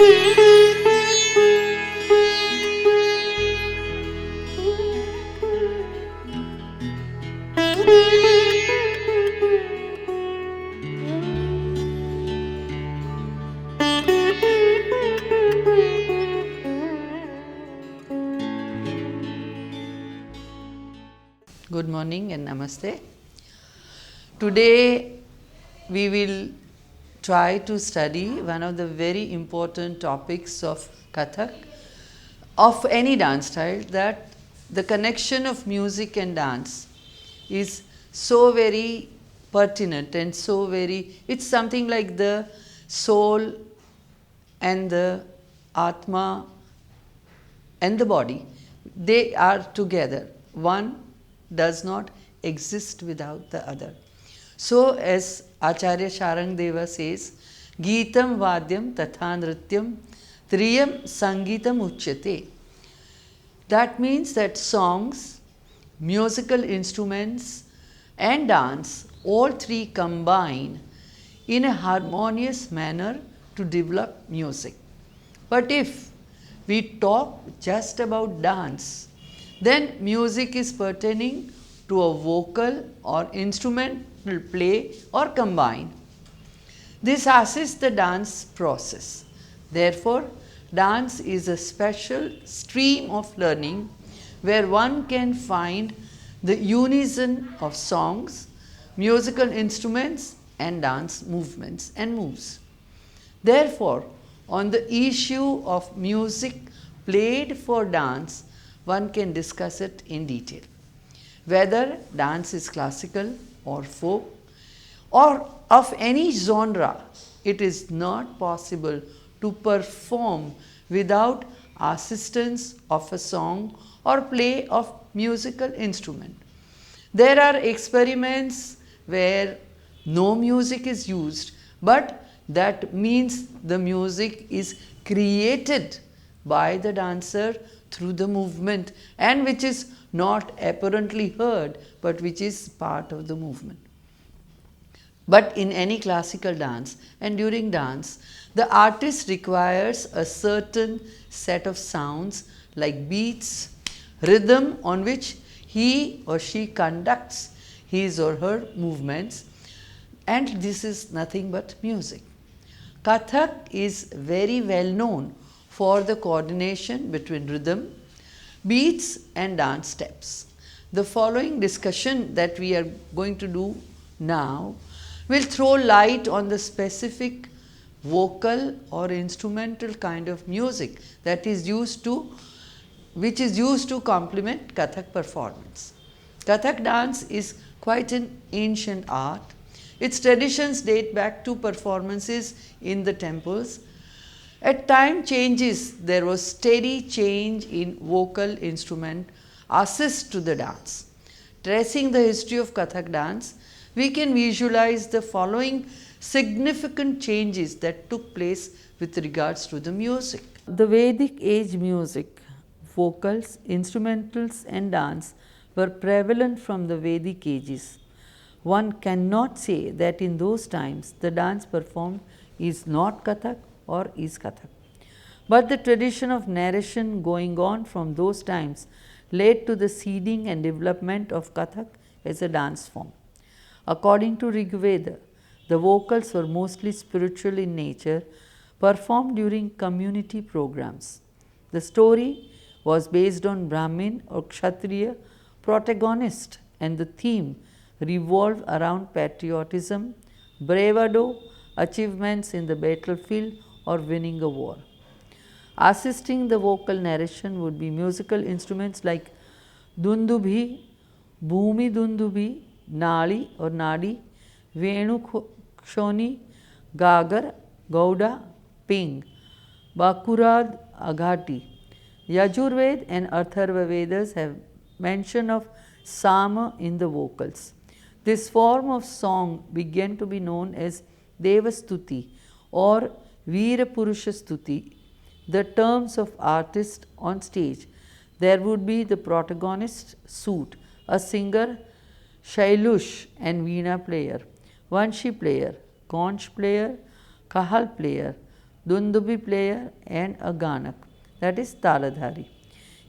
Good morning and namaste. Today we will try to study one of the very important topics of Kathak, of any dance style, that the connection of music and dance is so very pertinent and so very, it's something like the soul and the Atma and the body, they are together. One does not exist without the other. So as Acharya Sharangdeva says, Geetam Vadyam Tatha Nrityam Triyam Sangeetam Uchyate. That means that songs, musical instruments and dance, all three combine in a harmonious manner to develop music. But if we talk just about dance, then music is pertaining to a vocal or instrumental play or combine. This assists the dance process. Therefore, dance is a special stream of learning where one can find the unison of songs, musical instruments and dance movements and moves. Therefore, on the issue of music played for dance, one can discuss it in detail. Whether dance is classical or folk or of any genre, it is not possible to perform without assistance of a song or play of musical instrument. There are experiments where no music is used, but that means the music is created by the dancer through the movement, and which is not apparently heard, but which is part of the movement. But in any classical dance and during dance, the artist requires a certain set of sounds like beats, rhythm on which he or she conducts his or her movements, and this is nothing but music. Kathak is very well known for the coordination between rhythm, beats and dance steps. The following discussion that we are going to do now will throw light on the specific vocal or instrumental kind of music that is used to, which is used to complement Kathak performance. Kathak dance is quite an ancient art. Its traditions date back to performances in the temples. At time changes, there was steady change in vocal instrument assist to the dance. Tracing the history of Kathak dance, we can visualize the following significant changes that took place with regards to the music. The Vedic age music, vocals, instrumentals and dance were prevalent from the Vedic ages. One cannot say that in those times the dance performed is not Kathak or is Kathak. But the tradition of narration going on from those times led to the seeding and development of Kathak as a dance form. According to Rig Veda, the vocals were mostly spiritual in nature, performed during community programs. The story was based on Brahmin or Kshatriya protagonist, and the theme revolved around patriotism, bravado, achievements in the battlefield or winning a war. Assisting the vocal narration would be musical instruments like dundubhi, bhumi dundubhi, nali or nadi, venu kshoni, gagar, gauda, ping, bakurad, aghati. Yajurved and Atharva Vedas have mention of sama in the vocals. This form of song began to be known as Devastuti or Veerapurusha Stuti, the terms of artist on stage. There would be the protagonist suit, a singer, Shailush and Veena player, Vanshi player, Conch player, Kahal player, dundubi player, and a ganak, that is taladhari.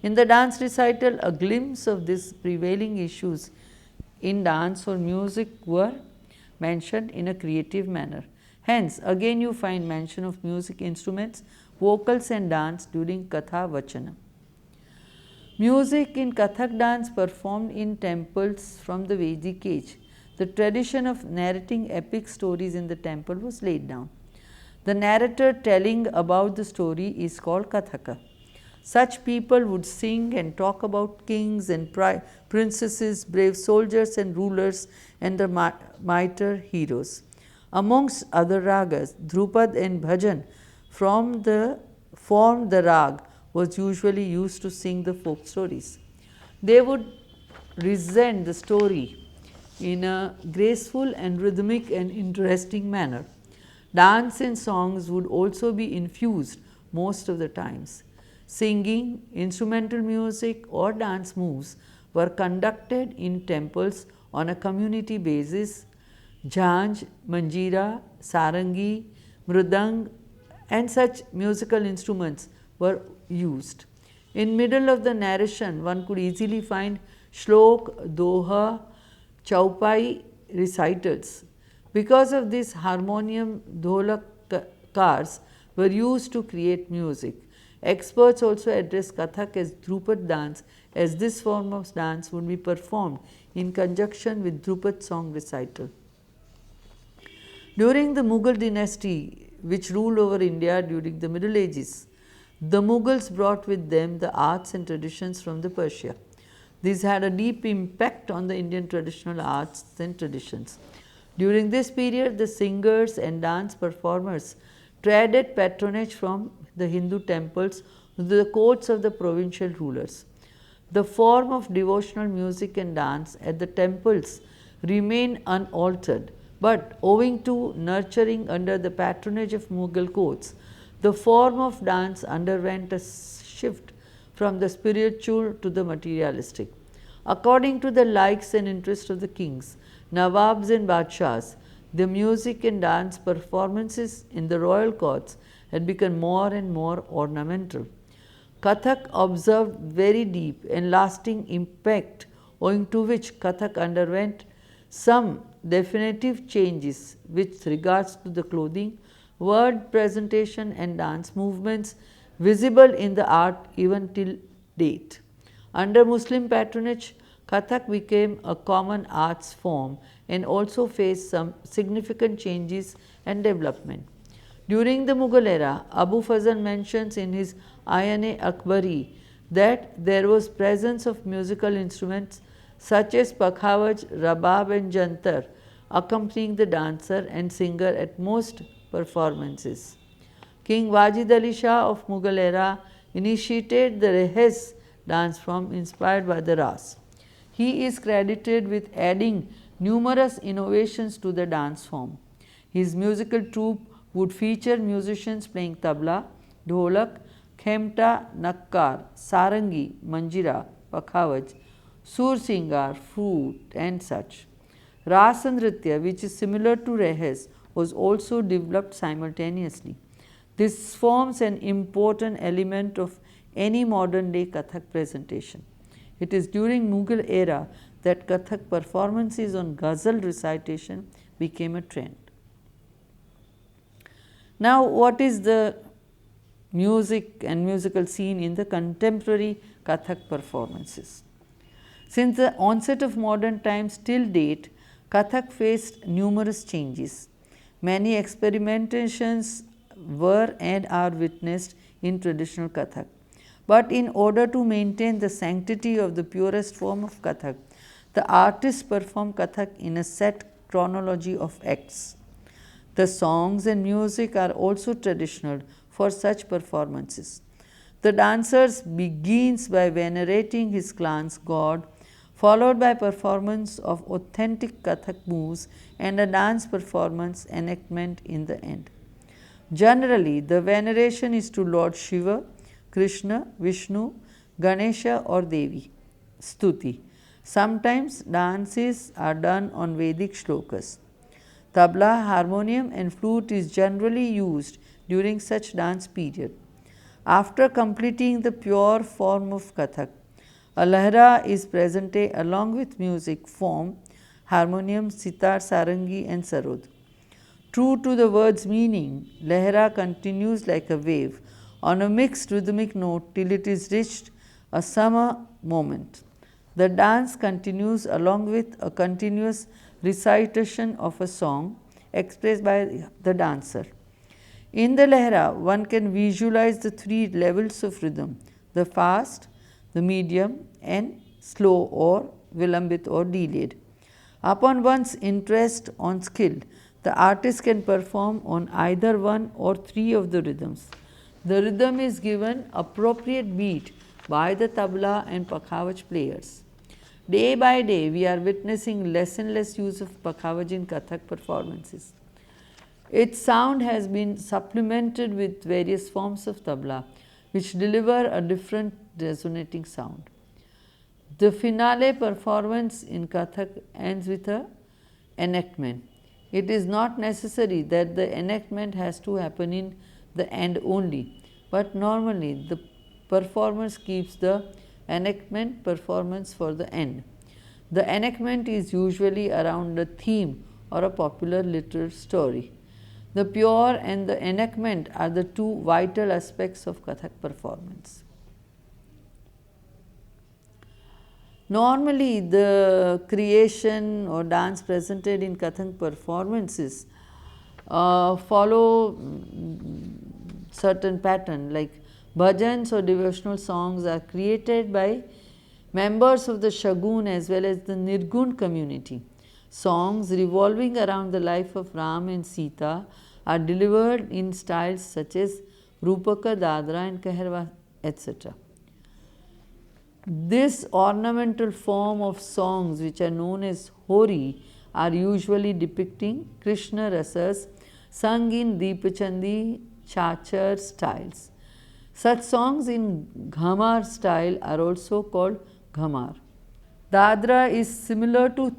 In the dance recital, a glimpse of these prevailing issues in dance or music were mentioned in a creative manner. Hence, again you find mention of music instruments, vocals and dance during Katha Vachana. Music in Kathak dance performed in temples from the Vedic age. The tradition of narrating epic stories in the temple was laid down. The narrator telling about the story is called Kathaka. Such people would sing and talk about kings and princesses, brave soldiers and rulers, and the martyr heroes. Amongst other ragas, Drupad and Bhajan from the form the rag was usually used to sing the folk stories. They would present the story in a graceful and rhythmic and interesting manner. Dance and songs would also be infused most of the times. Singing, instrumental music or dance moves were conducted in temples on a community basis. Jhanj, manjira, sarangi, mridang and such musical instruments were used. In middle of the narration, one could easily find shlok, doha, chaupai recitals. Because of this, harmonium dholakars were used to create music. Experts also address Kathak as Drupad dance, as this form of dance would be performed in conjunction with Drupad song recital. During the Mughal dynasty, which ruled over India during the Middle Ages, the Mughals brought with them the arts and traditions from the Persia. These had a deep impact on the Indian traditional arts and traditions. During this period, the singers and dance performers traded patronage from the Hindu temples to the courts of the provincial rulers. The form of devotional music and dance at the temples remained unaltered, but owing to nurturing under the patronage of Mughal courts, the form of dance underwent a shift from the spiritual to the materialistic. According to the likes and interests of the kings, Nawabs and Badshahs, the music and dance performances in the royal courts had become more and more ornamental. Kathak observed very deep and lasting impact, owing to which Kathak underwent some definitive changes with regards to the clothing, word presentation and dance movements visible in the art even till date. Under Muslim patronage, Kathak became a common arts form and also faced some significant changes and development. During the Mughal era, Abu Fazl mentions in his Ayan-e Akbari that there was presence of musical instruments such as pakhavaj, rabab and jantar accompanying the dancer and singer at most performances. King Wajid Ali Shah of Mughal era initiated the rehes dance form inspired by the ras. He is credited with adding numerous innovations to the dance form. His musical troupe would feature musicians playing tabla, dholak, khemta, nakkar, sarangi, manjira, pakhavaj, sursingar, flute and such. Ras Nritya, which is similar to rehes, was also developed simultaneously. This forms an important element of any modern day Kathak presentation. It is during Mughal era that Kathak performances on ghazal recitation became a trend. Now, what is the music and musical scene in the contemporary Kathak performances? Since the onset of modern times till date, Kathak faced numerous changes. Many experimentations were and are witnessed in traditional Kathak. But in order to maintain the sanctity of the purest form of Kathak, the artists perform Kathak in a set chronology of acts. The songs and music are also traditional for such performances. The dancers begins by venerating his clan's god, followed by performance of authentic Kathak moves and a dance performance enactment in the end. Generally, the veneration is to Lord Shiva, Krishna, Vishnu, Ganesha or Devi. Stuti. Sometimes dances are done on Vedic shlokas. Tabla, harmonium and flute is generally used during such dance period. After completing the pure form of Kathak, a lahra is presented along with music form, harmonium, sitar, sarangi and sarod. True to the word's meaning, lahra continues like a wave on a mixed rhythmic note till it is reached a summer moment. The dance continues along with a continuous recitation of a song expressed by the dancer. In the lahra, one can visualize the three levels of rhythm: the fast, the medium, and slow or vilambit or delayed. Upon one's interest on skill, the artist can perform on either one or three of the rhythms. The rhythm is given appropriate beat by the tabla and pakhavaj players. Day by day, we are witnessing less and less use of pakhavaj in Kathak performances. Its sound has been supplemented with various forms of tabla, which deliver a different resonating sound. The finale performance in Kathak ends with an enactment. It is not necessary that the enactment has to happen in the end only, but normally the performers keeps the enactment performance for the end. The enactment is usually around a theme or a popular literary story. The pure and the enactment are the two vital aspects of Kathak performance. Normally, the creation or dance presented in Kathak performances follow certain pattern, like bhajans or devotional songs are created by members of the Shagun as well as the Nirgun community. Songs revolving around the life of Ram and Sita are delivered in styles such as Rupaka, Dadra and Kaharwa, etc. This ornamental form of songs, which are known as Hori, are usually depicting Krishna rasas sung in Deepachandi Chachar styles. Such songs in Ghamar style are also called Ghamar. Dadra is similar to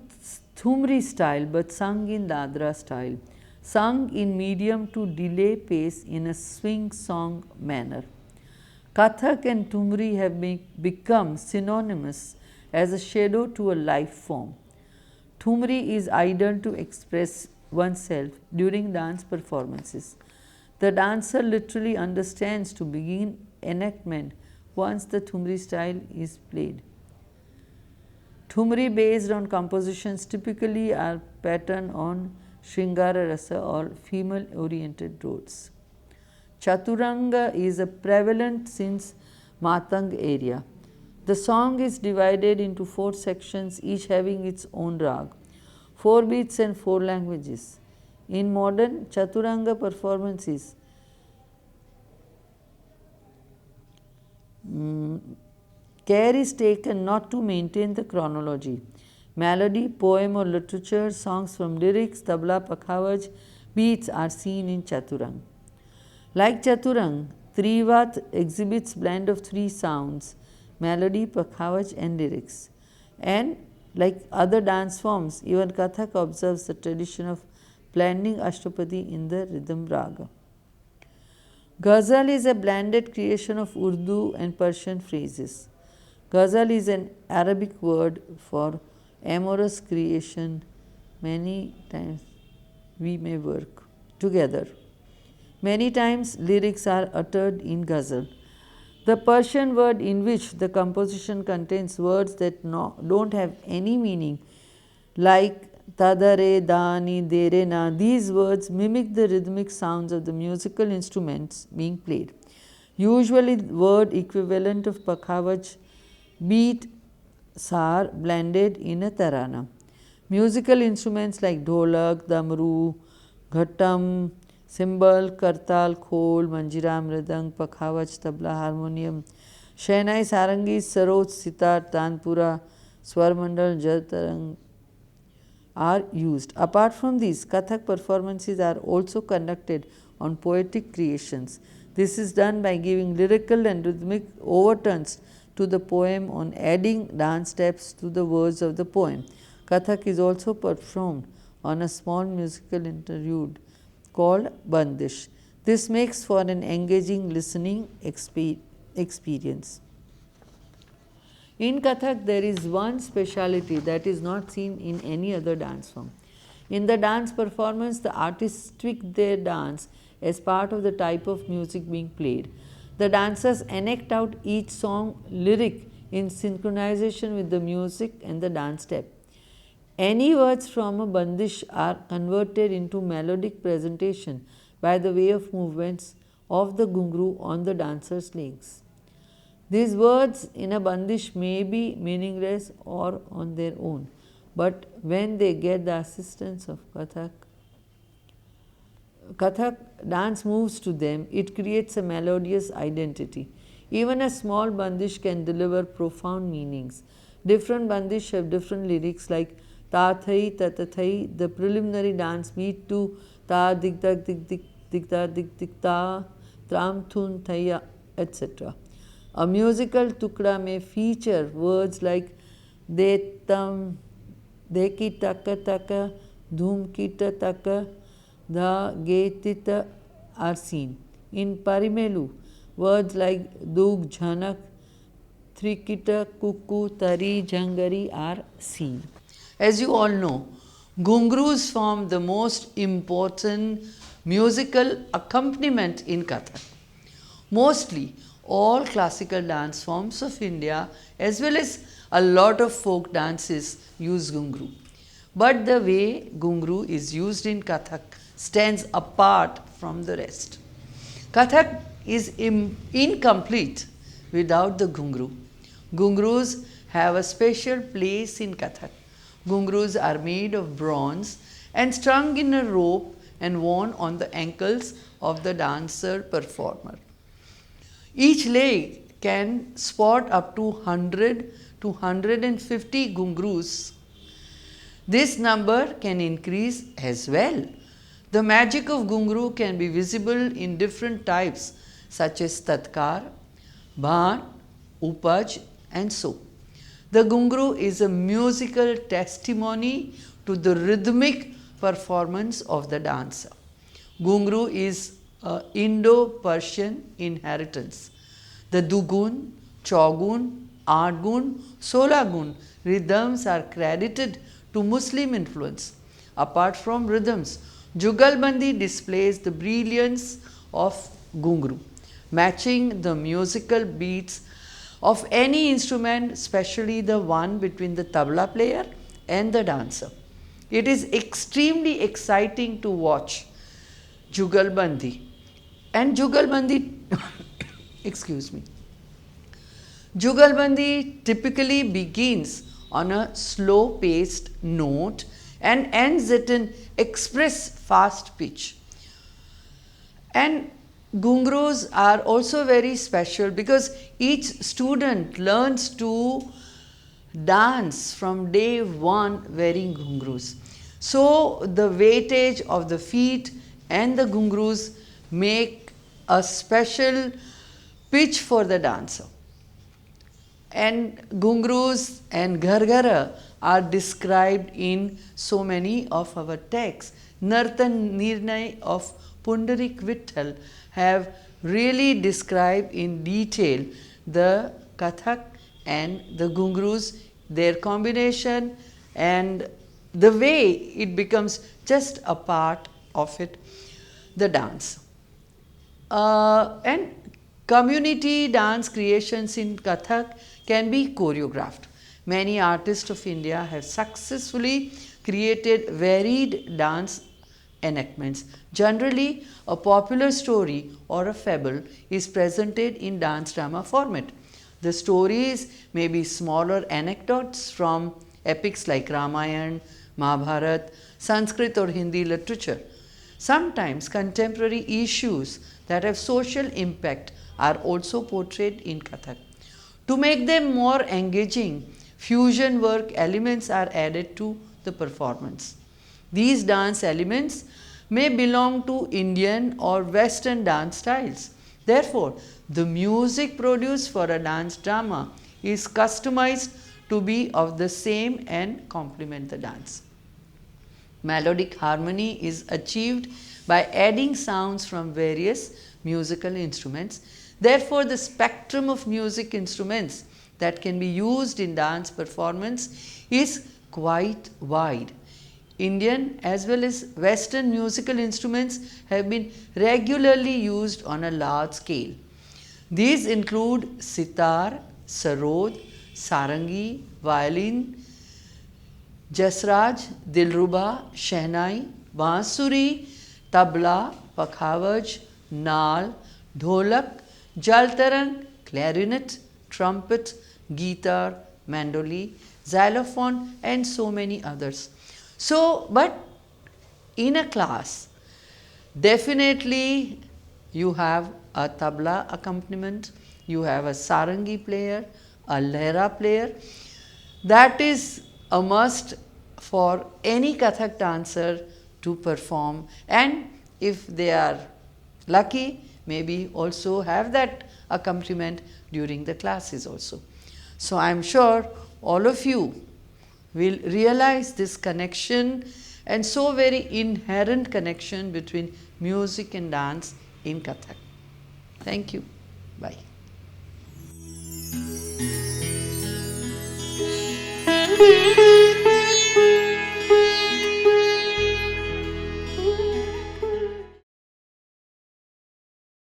Thumri style but sung in Dadra style, sung in medium to delay pace in a swing song manner. Kathak and Thumri have become synonymous as a shadow to a life form. Thumri is ideal to express oneself during dance performances. The dancer literally understands to begin enactment once the Thumri style is played. Thumri based on compositions typically are patterned on Shringara Rasa or female oriented roles. Chaturanga is a prevalent since Matang area. The song is divided into 4 sections, each having its own rag, 4 beats and 4 languages. In modern Chaturanga performances, care is taken not to maintain the chronology. Melody, poem or literature, songs from lyrics, tabla, pakhavaj, beats are seen in Chaturang. Like Chaturang, Trivat exhibits blend of 3 sounds: melody, pakhavaj and lyrics. And like other dance forms, even Kathak observes the tradition of blending Ashtapadi in the rhythm raga. Ghazal is a blended creation of Urdu and Persian phrases. Ghazal is an Arabic word for amorous creation. Many times we may work together. Many times lyrics are uttered in ghazal. The Persian word in which the composition contains words that don't have any meaning, like tadare, dani, dere, na. These words mimic the rhythmic sounds of the musical instruments being played. Usually word equivalent of pakhavaj beat are blended in a tarana. Musical instruments like dholak, damru, ghattam, cymbal, kartal, khol, manjira, mridang, pakhavaj, tabla, harmonium, shehnai, sarangi, sarod, sitar, tanpura, swarmandal, jatarang are used. Apart from these, Kathak performances are also conducted on poetic creations. This is done by giving lyrical and rhythmic overtones to the poem on adding dance steps to the words of the poem. Kathak is also performed on a small musical interlude called Bandish. This makes for an engaging listening experience. In Kathak, there is one speciality that is not seen in any other dance form. In the dance performance, the artists tweak their dance as part of the type of music being played. The dancers enact out each song lyric in synchronization with the music and the dance step. Any words from a bandish are converted into melodic presentation by the way of movements of the ghungru on the dancer's legs. These words in a bandish may be meaningless or on their own, but when they get the assistance of Kathak dance moves to them, it creates a melodious identity. Even a small bandish can deliver profound meanings. Different bandish have different lyrics like ta thai, ta ta thai, the preliminary dance beat to ta dik dak dik dik dik ta dik dik ta, tram thun thaya, etc. A musical tukra may feature words like detam, deki taka taka, dhum kita taka, the getita are seen. In Parimelu, words like dug jhanak, thrikita, kuku, tari, jangari are seen. As you all know, ghungrus form the most important musical accompaniment in Kathak. Mostly, all classical dance forms of India as well as a lot of folk dances use ghungru. But the way ghungru is used in Kathak stands apart from the rest. Kathak is incomplete without the ghungru. Ghungrus have a special place in Kathak. Ghungrus are made of bronze and strung in a rope and worn on the ankles of the dancer performer. Each leg can spot up to 100 to 150 ghungrus. This number can increase as well. The magic of ghungru can be visible in different types such as tatkar, bhan, upaj and so. The ghungru is a musical testimony to the rhythmic performance of the dancer. Ghungru is Indo-Persian inheritance. The dugun, chaugun, argun, solagun rhythms are credited to Muslim influence. Apart from rhythms, Jugalbandi displays the brilliance of ghungru, matching the musical beats of any instrument, especially the one between the tabla player and the dancer. It is extremely exciting to watch Jugalbandi. And Jugalbandi, excuse me, Jugalbandi typically begins on a slow paced note and ends at an express fast pitch. And ghungrus are also very special because each student learns to dance from day one wearing ghungrus. So the weightage of the feet and the ghungrus make a special pitch for the dancer. And ghungrus and gargara are described in so many of our texts. Nartan Nirnay of Pundarik Vittal have really described in detail the Kathak and the ghungrus, their combination and the way it becomes just a part of it, the dance. And community dance creations in Kathak can be choreographed. Many artists of India have successfully created varied dance enactments. Generally, a popular story or a fable is presented in dance drama format. The stories may be smaller anecdotes from epics like Ramayana, Mahabharata, Sanskrit or Hindi literature. Sometimes contemporary issues that have social impact are also portrayed in Kathak. To make them more engaging, fusion work elements are added to the performance. These dance elements may belong to Indian or Western dance styles. Therefore, the music produced for a dance drama is customized to be of the same and complement the dance. Melodic harmony is achieved by adding sounds from various musical instruments. Therefore, the spectrum of music instruments that can be used in dance performance is quite wide. Indian as well as Western musical instruments have been regularly used on a large scale. These include sitar, sarod, sarangi, violin, jasraj, dilruba, shehnai, bansuri, tabla, pakhavaj, naal, dholak, jaltaran, clarinet, trumpet, guitar, mandoli, xylophone and so many others. So, but in a class, definitely you have a tabla accompaniment, you have a sarangi player, a lehra player. That is a must for any Kathak dancer to perform, and if they are lucky, maybe also have that accompaniment during the classes also. So, I am sure all of you will realize this connection and so very inherent connection between music and dance in Kathak. Thank you. Bye. Thank you.